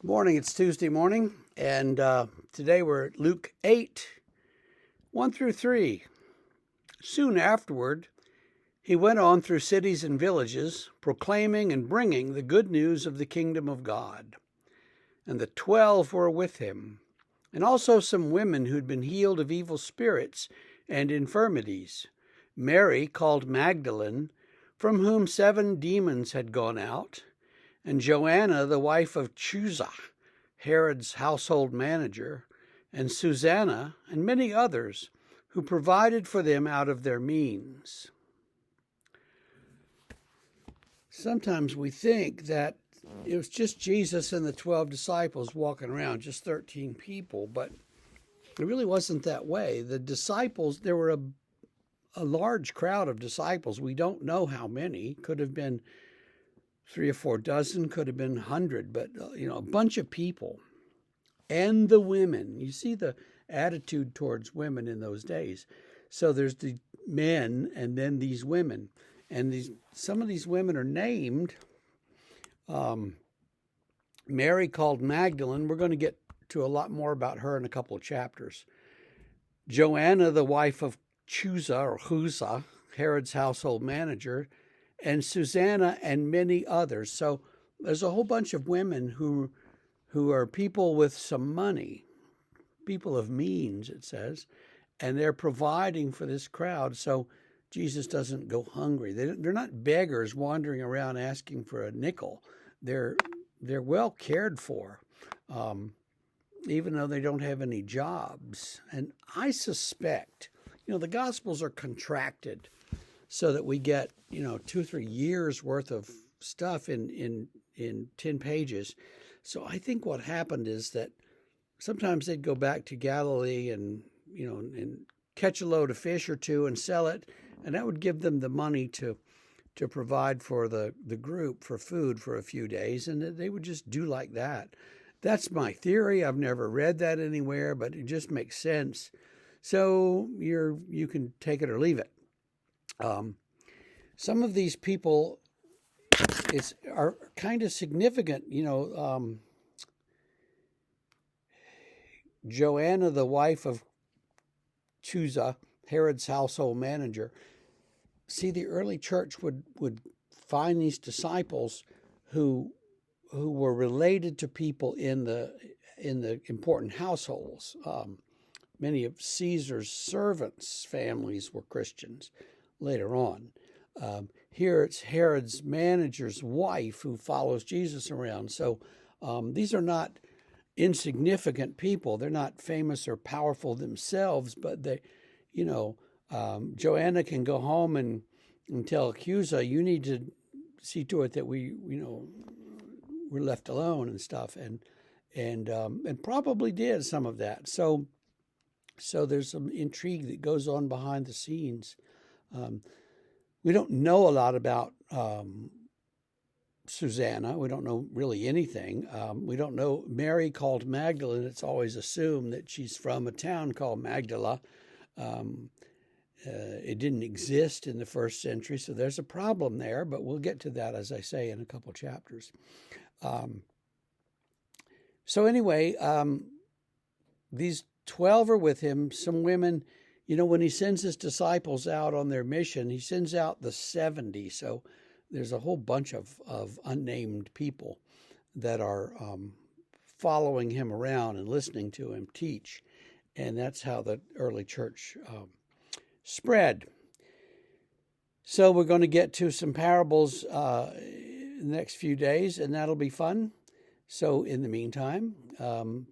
Morning, it's Tuesday morning, and today we're at Luke 8, 1 through 3. Soon afterward, he went on through cities and villages, proclaiming and bringing the good news of the kingdom of God. And the 12 were with him, and also some women who'd been healed of evil spirits and infirmities. Mary, called Magdalene, from whom 7 demons had gone out, and Joanna, the wife of Chuza, Herod's household manager, and Susanna, and many others who provided for them out of their means. Sometimes we think that it was just Jesus and the 12 disciples walking around, just 13 people, but it really wasn't that way. The disciples, there were a large crowd of disciples. We don't know how many. Could have been 3 or 4 dozen, could have been 100, but a bunch of people. And the women. You see the attitude towards women in those days. So there's the men and then these women. And some of these women are named. Mary, called Magdalene. We're going to get to a lot more about her in a couple of chapters. Joanna, the wife of Chuza, Herod's household manager, and Susanna, and many others. So there's a whole bunch of women who are people with some money, people of means, it says, and they're providing for this crowd so Jesus doesn't go hungry. They're not beggars wandering around asking for a nickel. They're well cared for, even though they don't have any jobs. And I suspect, the Gospels are contracted so that we get, 2 or 3 years worth of stuff in 10 pages. So I think what happened is that sometimes they'd go back to Galilee and catch a load of fish or two and sell it, and that would give them the money to provide for the group for food for a few days, and they would just do like that. That's my theory. I've never read that anywhere, but it just makes sense. So you can take it or leave it. Some of these people are kind of significant. Joanna, the wife of Chuza, Herod's household manager. See, the early church would find these disciples who were related to people in the important households. Many of Caesar's servants' families were Christians later on. Here it's Herod's manager's wife who follows Jesus around. So these are not insignificant people. They're not famous or powerful themselves, but they, Joanna can go home and tell Chuza, you need to see to it that we're left alone and stuff, and probably did some of that. So there's some intrigue that goes on behind the scenes. We don't know a lot about Susanna. We don't know really anything. We don't know Mary, called Magdalene. It's always assumed that she's from a town called Magdala. It didn't exist in the first century, so there's a problem there, but we'll get to that, as I say, in a couple chapters. So anyway, these 12 are with him, some women. When he sends his disciples out on their mission, he sends out the 70. So there's a whole bunch of unnamed people that are following him around and listening to him teach. And that's how the early church spread. So we're going to get to some parables in the next few days, and that'll be fun. So in the meantime,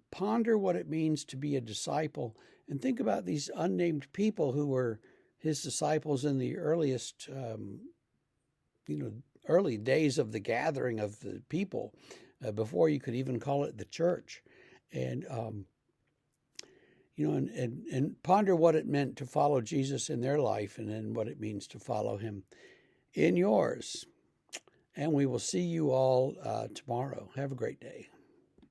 ponder what it means to be a disciple, and think about these unnamed people who were his disciples in the earliest, early days of the gathering of the people, before you could even call it the church. And, and ponder what it meant to follow Jesus in their life, and then what it means to follow him in yours. And we will see you all tomorrow. Have a great day.